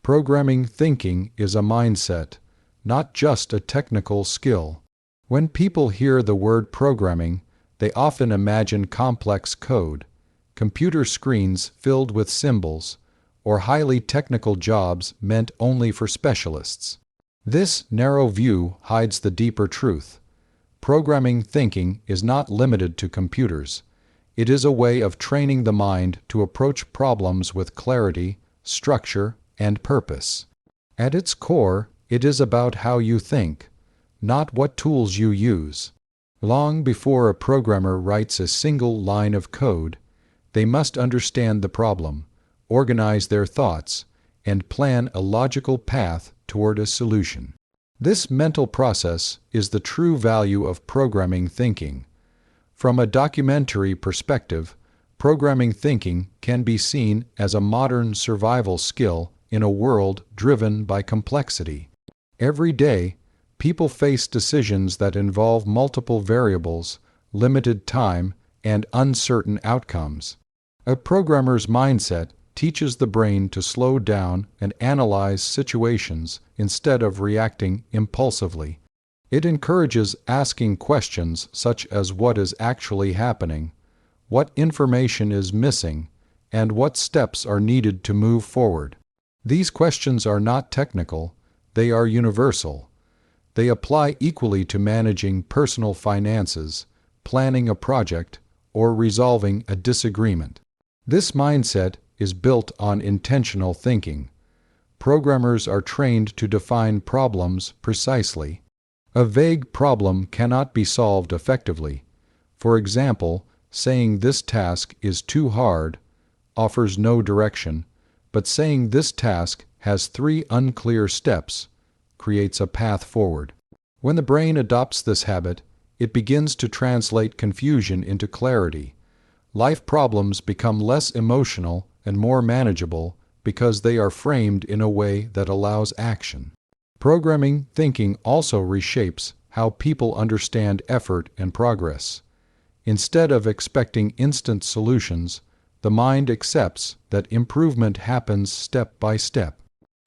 Programming thinking is a mindset, not just a technical skill. When people hear the word programming, they often imagine complex code, computer screens filled with symbols, or highly technical jobs meant only for specialists. This narrow view hides the deeper truth. Programming thinking is not limited to computers. It is a way of training the mind to approach problems with clarity, structure, and purpose. At its core, it is about how you think, not what tools you use. Long before a programmer writes a single line of code, they must understand the problem, organize their thoughts, and plan a logical path toward a solution. This mental process is the true value of programming thinking. From a documentary perspective, programming thinking can be seen as a modern survival skill in a world driven by complexity. Every day, people face decisions that involve multiple variables, limited time, and uncertain outcomes. A programmer's mindset teaches the brain to slow down and analyze situations instead of reacting impulsively. It encourages asking questions such as what is actually happening, what information is missing, and what steps are needed to move forward. These questions are not technical, they are universal. They apply equally to managing personal finances, planning a project, or resolving a disagreement. This mindset is built on intentional thinking. Programmers are trained to define problems precisely. A vague problem cannot be solved effectively. For example, saying this task is too hard offers no direction, but saying this task has 3 unclear steps creates a path forward. When the brain adopts this habit, it begins to translate confusion into clarity. Life problems become less emotional and more manageable because they are framed in a way that allows action. Programming thinking also reshapes how people understand effort and progress. Instead of expecting instant solutions, the mind accepts that improvement happens step by step.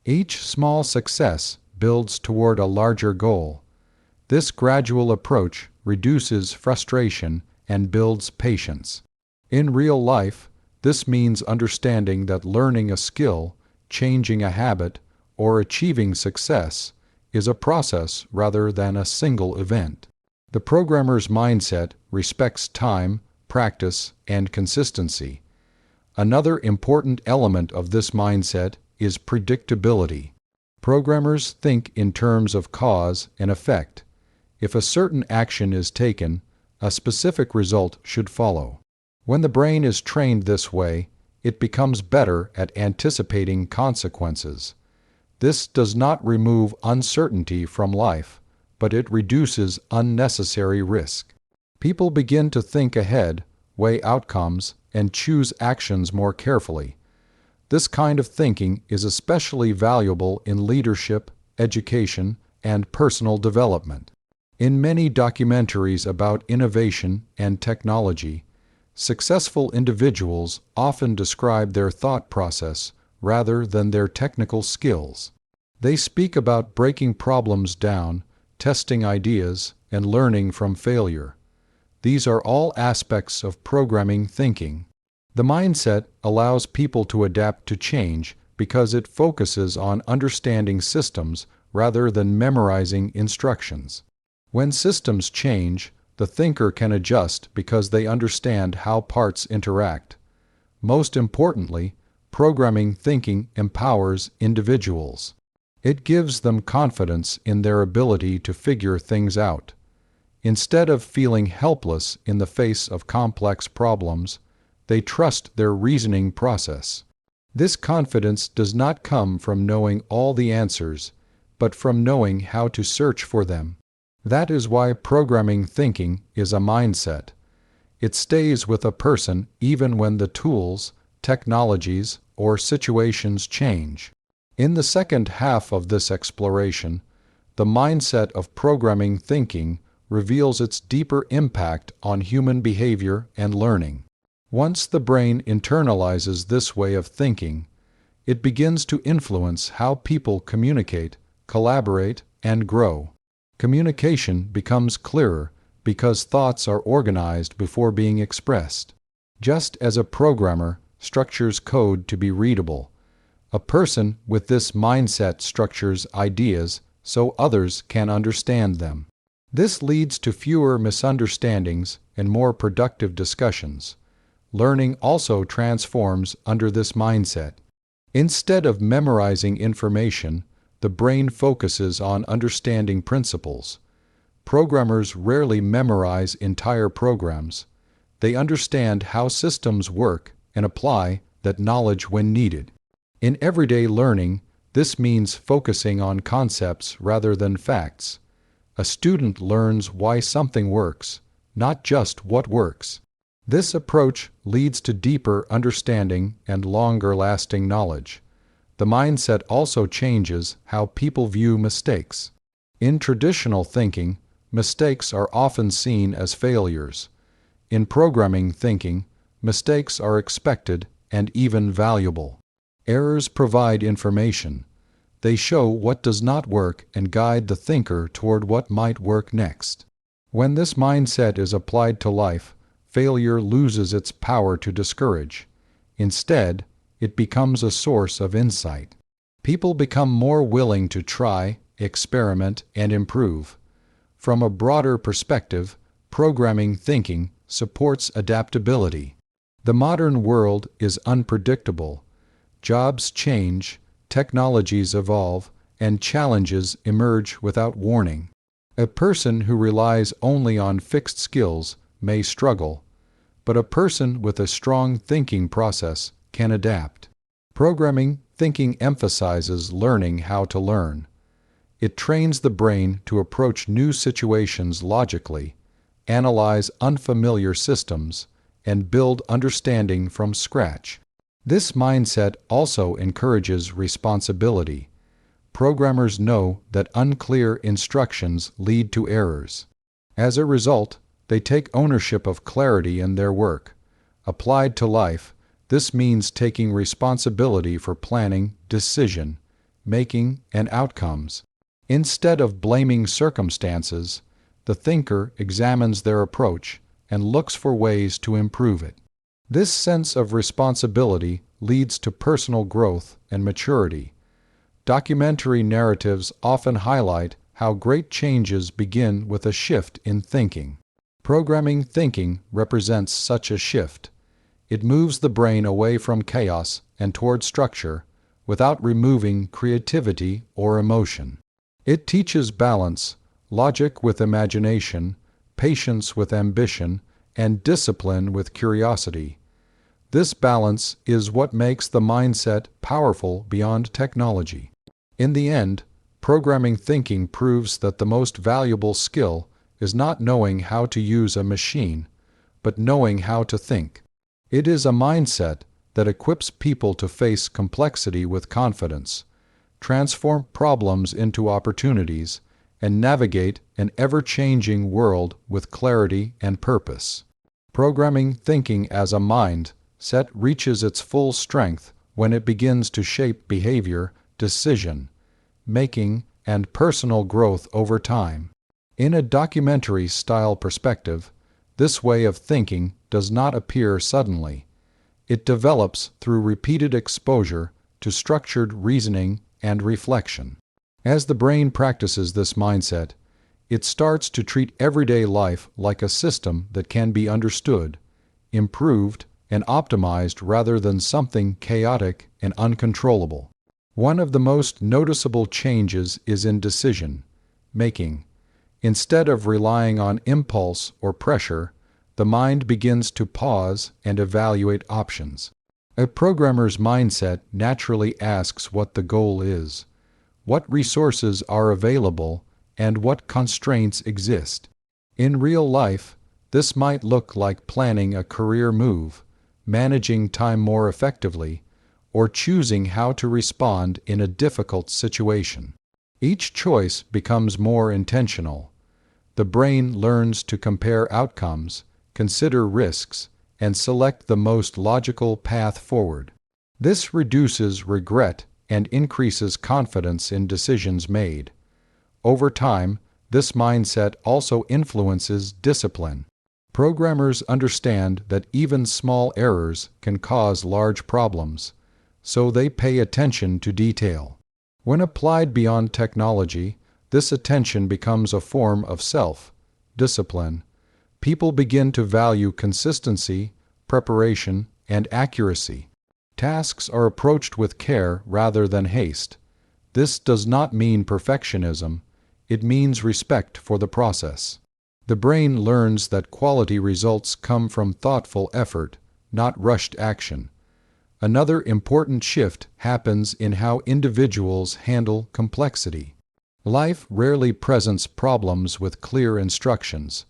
Each small success builds toward a larger goal. This gradual approach reduces frustration and builds patience. In real life, this means understanding that learning a skill, changing a habit, or achieving success is a process rather than a single event. The programmer's mindset respects time, practice, and consistency. Another important element of this mindset is predictability. Programmers think in terms of cause and effect. If a certain action is taken, a specific result should follow. When the brain is trained this way, it becomes better at anticipating consequences. This does not remove uncertainty from life, but it reduces unnecessary risk. People begin to think ahead, weigh outcomes, and choose actions more carefully. This kind of thinking is especially valuable in leadership, education, and personal development. In many documentaries about innovation and technology, successful individuals often describe their thought process rather than their technical skills. They speak about breaking problems down, testing ideas, and learning from failure. These are all aspects of programming thinking. The mindset allows people to adapt to change because it focuses on understanding systems rather than memorizing instructions. When systems change, the thinker can adjust because they understand how parts interact. Most importantly, programming thinking empowers individuals. It gives them confidence in their ability to figure things out. Instead of feeling helpless in the face of complex problems, they trust their reasoning process. This confidence does not come from knowing all the answers, but from knowing how to search for them. That is why programming thinking is a mindset. It stays with a person even when the tools, technologies, or situations change. In the second half of this exploration, the mindset of programming thinking reveals its deeper impact on human behavior and learning. Once the brain internalizes this way of thinking, it begins to influence how people communicate, collaborate, and grow. Communication becomes clearer because thoughts are organized before being expressed. Just as a programmer structures code to be readable, a person with this mindset structures ideas so others can understand them. This leads to fewer misunderstandings and more productive discussions. Learning also transforms under this mindset. Instead of memorizing information, the brain focuses on understanding principles. Programmers rarely memorize entire programs. They understand how systems work and apply that knowledge when needed. In everyday learning, this means focusing on concepts rather than facts. A student learns why something works, not just what works. This approach leads to deeper understanding and longer-lasting knowledge. The mindset also changes how people view mistakes. In traditional thinking, mistakes are often seen as failures. In programming thinking, mistakes are expected and even valuable. Errors provide information. They show what does not work and guide the thinker toward what might work next. When this mindset is applied to life, failure loses its power to discourage. Instead, it becomes a source of insight. People become more willing to try, experiment, and improve. From a broader perspective, programming thinking supports adaptability. The modern world is unpredictable. Jobs change, technologies evolve, and challenges emerge without warning. A person who relies only on fixed skills may struggle, but a person with a strong thinking process can adapt. Programming thinking emphasizes learning how to learn. It trains the brain to approach new situations logically, analyze unfamiliar systems, and build understanding from scratch. This mindset also encourages responsibility. Programmers know that unclear instructions lead to errors. As a result, they take ownership of clarity in their work. Applied to life, this means taking responsibility for planning, decision making, and outcomes. Instead of blaming circumstances, the thinker examines their approach and looks for ways to improve it. This sense of responsibility leads to personal growth and maturity. Documentary narratives often highlight how great changes begin with a shift in thinking. Programming thinking represents such a shift. It moves the brain away from chaos and toward structure without removing creativity or emotion. It teaches balance, logic with imagination, patience with ambition, and discipline with curiosity. This balance is what makes the mindset powerful beyond technology. In the end, programming thinking proves that the most valuable skill is not knowing how to use a machine, but knowing how to think. It is a mindset that equips people to face complexity with confidence, transform problems into opportunities, and navigate an ever-changing world with clarity and purpose. Programming thinking as a mindset reaches its full strength when it begins to shape behavior, decision making, and personal growth over time. In a documentary-style perspective, this way of thinking does not appear suddenly. It develops through repeated exposure to structured reasoning and reflection. As the brain practices this mindset, it starts to treat everyday life like a system that can be understood, improved, and optimized rather than something chaotic and uncontrollable. One of the most noticeable changes is in decision making. Instead of relying on impulse or pressure, the mind begins to pause and evaluate options. A programmer's mindset naturally asks what the goal is, what resources are available, and what constraints exist. In real life, this might look like planning a career move, managing time more effectively, or choosing how to respond in a difficult situation. Each choice becomes more intentional. The brain learns to compare outcomes, consider risks, and select the most logical path forward. This reduces regret and increases confidence in decisions made. Over time, this mindset also influences discipline. Programmers understand that even small errors can cause large problems, so they pay attention to detail. When applied beyond technology, this attention becomes a form of self-discipline. People begin to value consistency, preparation, and accuracy. Tasks are approached with care rather than haste. This does not mean perfectionism. It means respect for the process. The brain learns that quality results come from thoughtful effort, not rushed action. Another important shift happens in how individuals handle complexity. Life rarely presents problems with clear instructions.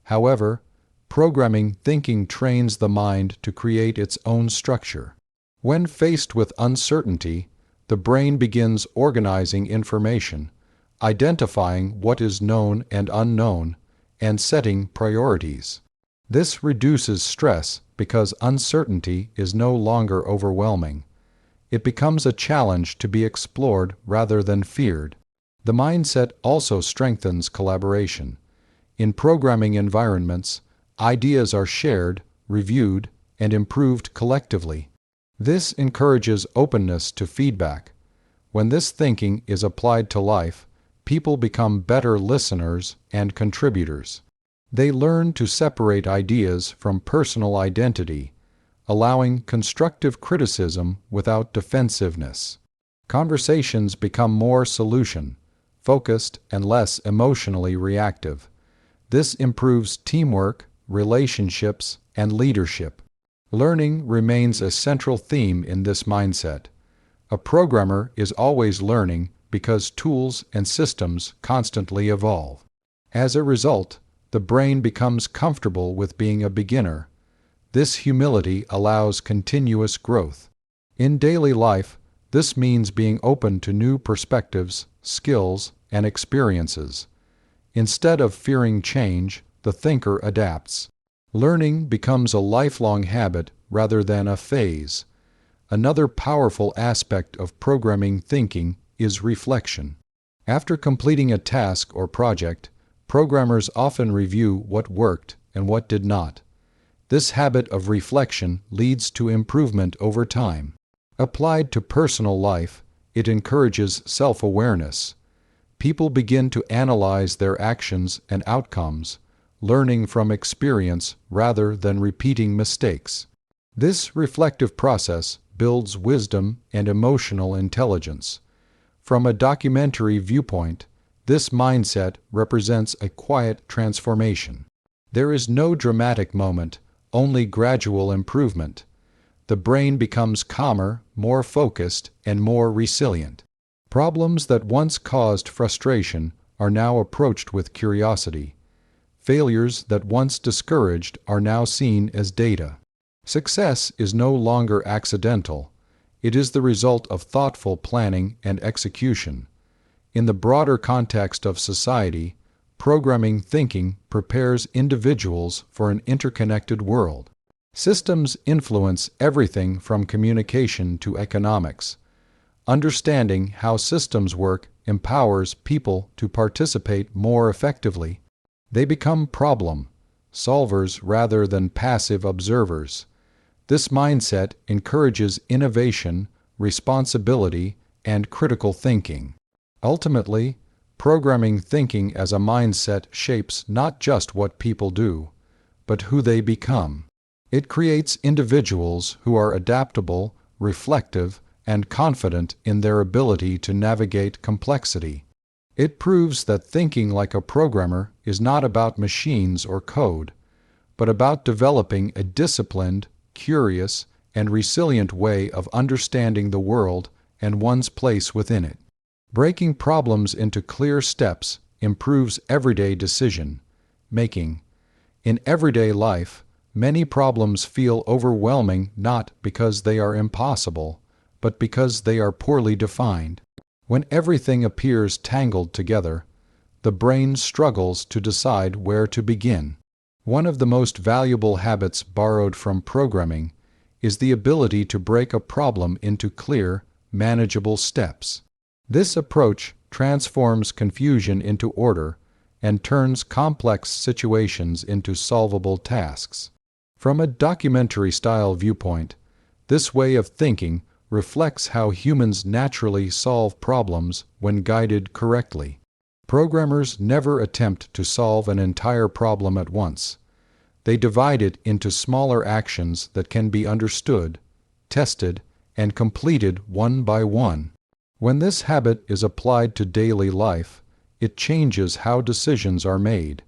However, programming thinking trains the mind to create its own structure. When faced with uncertainty, the brain begins organizing information, identifying what is known and unknown, and setting priorities. This reduces stress because uncertainty is no longer overwhelming. It becomes a challenge to be explored rather than feared. The mindset also strengthens collaboration. In programming environments, ideas are shared, reviewed, and improved collectively. This encourages openness to feedback. When this thinking is applied to life, people become better listeners and contributors. They learn to separate ideas from personal identity, allowing constructive criticism without defensiveness. Conversations become more solution-focused and less emotionally reactive. This improves teamwork, relationships, and leadership. Learning remains a central theme in this mindset. A programmer is always learning because tools and systems constantly evolve. As a result, the brain becomes comfortable with being a beginner. This humility allows continuous growth. In daily life, this means being open to new perspectives, skills, and experiences. Instead of fearing change, the thinker adapts. Learning becomes a lifelong habit rather than a phase. Another powerful aspect of programming thinking is reflection. After completing a task or project, programmers often review what worked and what did not. This habit of reflection leads to improvement over time. Applied to personal life, it encourages self-awareness. People begin to analyze their actions and outcomes, learning from experience rather than repeating mistakes. This reflective process builds wisdom and emotional intelligence. From a documentary viewpoint, this mindset represents a quiet transformation. There is no dramatic moment, only gradual improvement. The brain becomes calmer, more focused, and more resilient. Problems that once caused frustration are now approached with curiosity. Failures that once discouraged are now seen as data. Success is no longer accidental. It is the result of thoughtful planning and execution. In the broader context of society, programming thinking prepares individuals for an interconnected world. Systems influence everything from communication to economics. Understanding how systems work empowers people to participate more effectively. They become problem solvers rather than passive observers. This mindset encourages innovation, responsibility, and critical thinking. Ultimately, programming thinking as a mindset shapes not just what people do, but who they become. It creates individuals who are adaptable, reflective, and confident in their ability to navigate complexity. It proves that thinking like a programmer is not about machines or code, but about developing a disciplined, curious, and resilient way of understanding the world and one's place within it. Breaking problems into clear steps improves everyday decision-making. In everyday life, many problems feel overwhelming not because they are impossible, but because they are poorly defined. When everything appears tangled together, the brain struggles to decide where to begin. One of the most valuable habits borrowed from programming is the ability to break a problem into clear, manageable steps. This approach transforms confusion into order and turns complex situations into solvable tasks. From a documentary-style viewpoint, this way of thinking reflects how humans naturally solve problems when guided correctly. Programmers never attempt to solve an entire problem at once. They divide it into smaller actions that can be understood, tested, and completed one by one. When this habit is applied to daily life, it changes how decisions are made.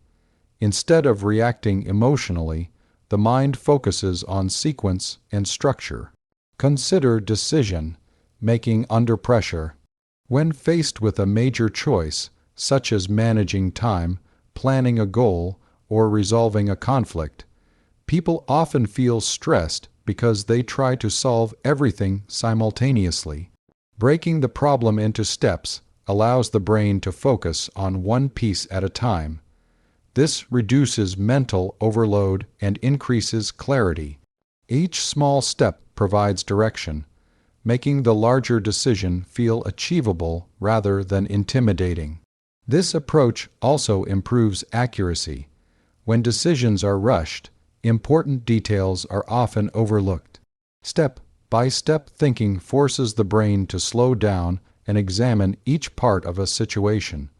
Instead of reacting emotionally, the mind focuses on sequence and structure. Consider decision making under pressure. When faced with a major choice, such as managing time, planning a goal, or resolving a conflict, people often feel stressed because they try to solve everything simultaneously. Breaking the problem into steps allows the brain to focus on one piece at a time. This reduces mental overload and increases clarity. Each small step provides direction, making the larger decision feel achievable rather than intimidating. This approach also improves accuracy. When decisions are rushed, important details are often overlooked. Step-by-step thinking forces the brain to slow down and examine each part of a situation.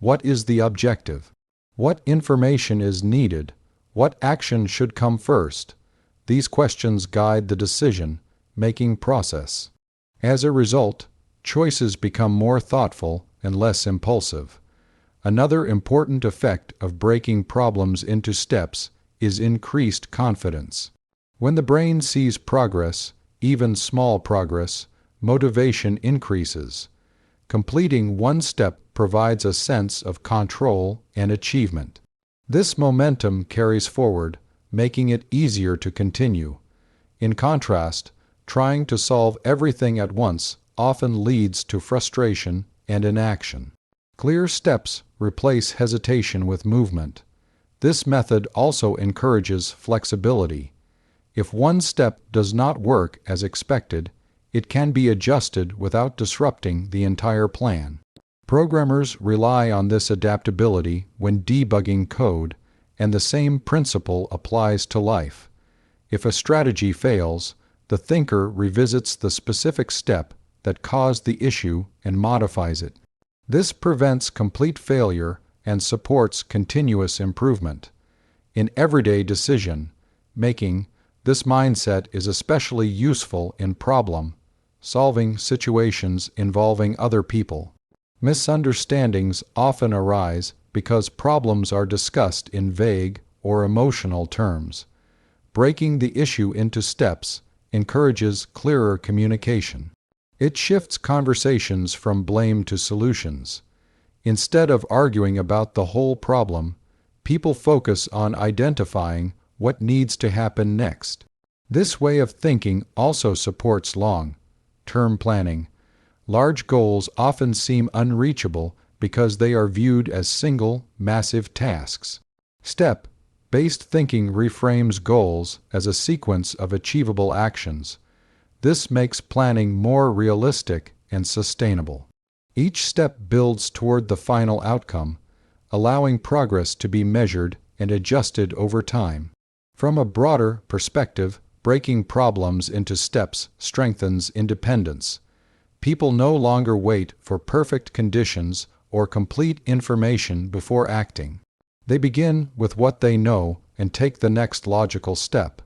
What is the objective? What information is needed? What action should come first? These questions guide the decision-making process. As a result, choices become more thoughtful and less impulsive. Another important effect of breaking problems into steps is increased confidence. When the brain sees progress, even small progress, motivation increases. Completing one step provides a sense of control and achievement. This momentum carries forward, making it easier to continue. In contrast, trying to solve everything at once often leads to frustration and inaction. Clear steps replace hesitation with movement. This method also encourages flexibility. If one step does not work as expected, it can be adjusted without disrupting the entire plan. Programmers rely on this adaptability when debugging code, and the same principle applies to life. If a strategy fails, the thinker revisits the specific step that caused the issue and modifies it. This prevents complete failure and supports continuous improvement. In everyday decision-making, this mindset is especially useful in problem-solving situations involving other people. Misunderstandings often arise because problems are discussed in vague or emotional terms. Breaking the issue into steps encourages clearer communication. It shifts conversations from blame to solutions. Instead of arguing about the whole problem, people focus on identifying what needs to happen next. This way of thinking also supports long-term planning. Large goals often seem unreachable because they are viewed as single, massive tasks. Step-based thinking reframes goals as a sequence of achievable actions. This makes planning more realistic and sustainable. Each step builds toward the final outcome, allowing progress to be measured and adjusted over time. From a broader perspective, breaking problems into steps strengthens independence. People no longer wait for perfect conditions or complete information before acting. They begin with what they know and take the next logical step.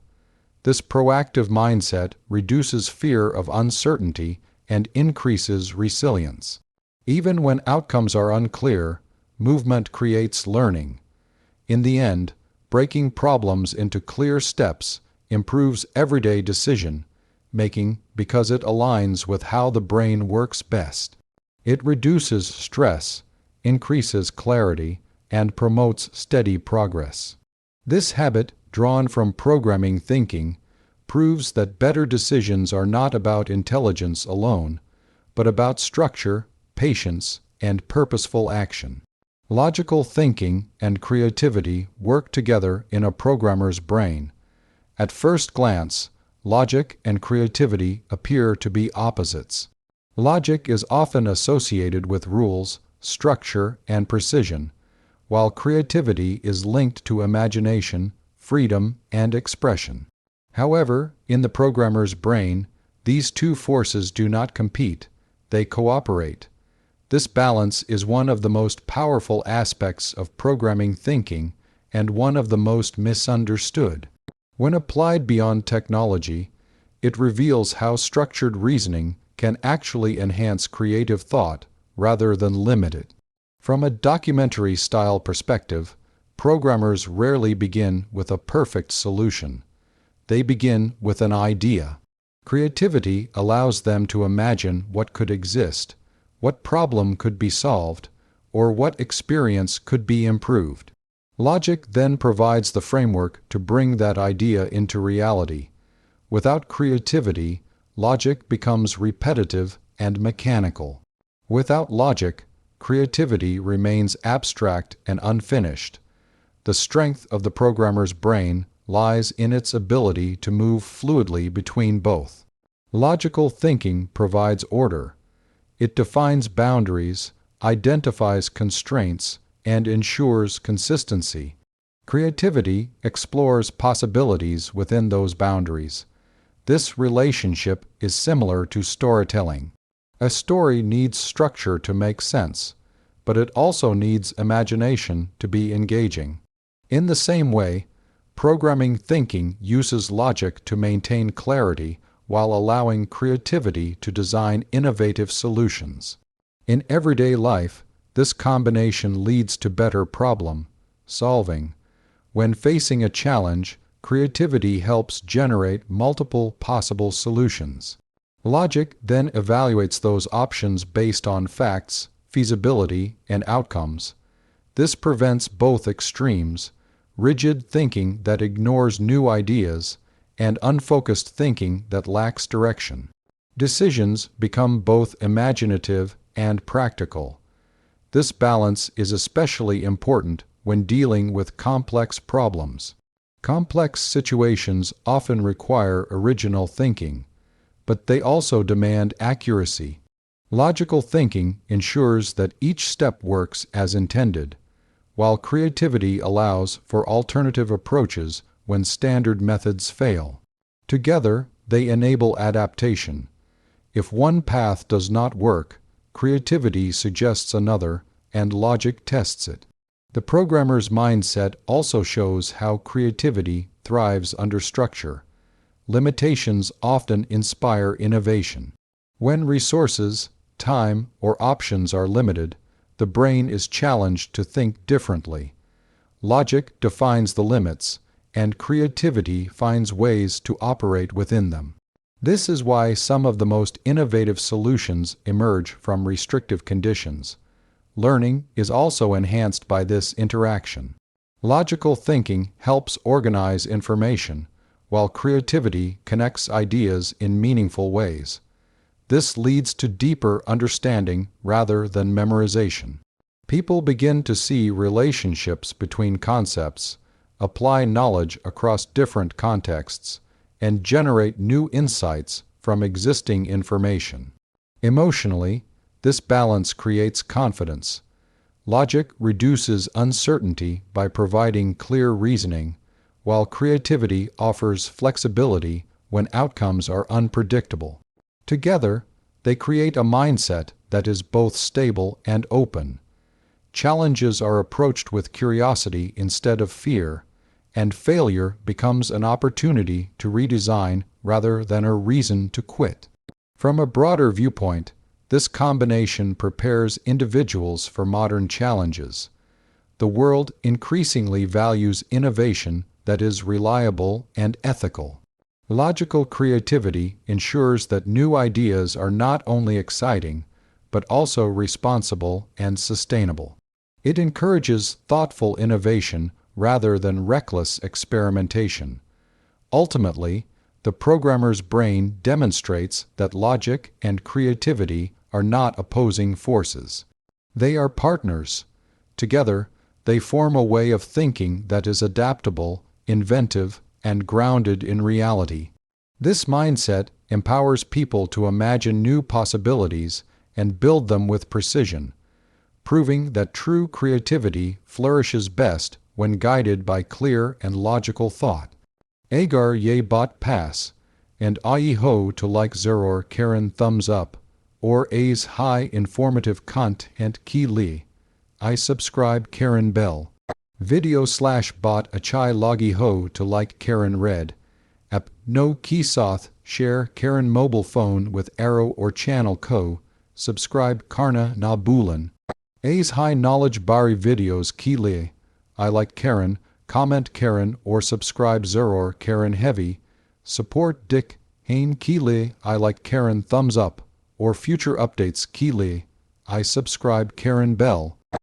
This proactive mindset reduces fear of uncertainty and increases resilience. Even when outcomes are unclear, movement creates learning. In the end, breaking problems into clear steps improves everyday decision-making because it aligns with how the brain works best. It reduces stress, increases clarity, and promotes steady progress. This habit, drawn from programming thinking, proves that better decisions are not about intelligence alone, but about structure, patience, and purposeful action. Logical thinking and creativity work together in a programmer's brain. At first glance, logic and creativity appear to be opposites. Logic is often associated with rules, structure, and precision, while creativity is linked to imagination, freedom, and expression. However, in the programmer's brain, these two forces do not compete, they cooperate. This balance is one of the most powerful aspects of programming thinking and one of the most misunderstood. When applied beyond technology, it reveals how structured reasoning can actually enhance creative thought rather than limit it. From a documentary-style perspective, programmers rarely begin with a perfect solution. They begin with an idea. Creativity allows them to imagine what could exist, what problem could be solved, or what experience could be improved. Logic then provides the framework to bring that idea into reality. Without creativity, logic becomes repetitive and mechanical. Without logic, creativity remains abstract and unfinished. The strength of the programmer's brain lies in its ability to move fluidly between both. Logical thinking provides order. It defines boundaries, identifies constraints, and ensures consistency. Creativity explores possibilities within those boundaries. This relationship is similar to storytelling. A story needs structure to make sense, but it also needs imagination to be engaging. In the same way, programming thinking uses logic to maintain clarity while allowing creativity to design innovative solutions. In everyday life, this combination leads to better problem solving. When facing a challenge, creativity helps generate multiple possible solutions. Logic then evaluates those options based on facts, feasibility, and outcomes. This prevents both extremes: rigid thinking that ignores new ideas and unfocused thinking that lacks direction. Decisions become both imaginative and practical. This balance is especially important when dealing with complex problems. Complex situations often require original thinking, but they also demand accuracy. Logical thinking ensures that each step works as intended, while creativity allows for alternative approaches when standard methods fail. Together, they enable adaptation. If one path does not work, creativity suggests another, and logic tests it. The programmer's mindset also shows how creativity thrives under structure. Limitations often inspire innovation. When resources, time, or options are limited, the brain is challenged to think differently. Logic defines the limits, and creativity finds ways to operate within them. This is why some of the most innovative solutions emerge from restrictive conditions. Learning is also enhanced by this interaction. Logical thinking helps organize information, while creativity connects ideas in meaningful ways. This leads to deeper understanding rather than memorization. People begin to see relationships between concepts, apply knowledge across different contexts, and generate new insights from existing information. Emotionally, this balance creates confidence. Logic reduces uncertainty by providing clear reasoning, while creativity offers flexibility when outcomes are unpredictable. Together, they create a mindset that is both stable and open. Challenges are approached with curiosity instead of fear, and failure becomes an opportunity to redesign rather than a reason to quit. From a broader viewpoint, this combination prepares individuals for modern challenges. The world increasingly values innovation that is reliable and ethical. Logical creativity ensures that new ideas are not only exciting, but also responsible and sustainable. It encourages thoughtful innovation rather than reckless experimentation. Ultimately, the programmer's brain demonstrates that logic and creativity are not opposing forces. They are partners. Together, they form a way of thinking that is adaptable, inventive, and grounded in reality. This mindset empowers people to imagine new possibilities and build them with precision, proving that true creativity flourishes best when guided by clear and logical thought. Agar ye bot pass, and ai ho to like zeror Karen thumbs up, or a's high informative content ki li. I subscribe Karen Bell. Video/bot achai logi ho to like Karen red. App no kisoth share Karen mobile phone with arrow or channel co. Subscribe Karna na bulan. A's high knowledge bari videos ki li. I like Karen, comment Karen or subscribe zeror Karen heavy. Support Dick Hain ki li. I like Karen thumbs up, or future updates ki li. I subscribe Karen Bell.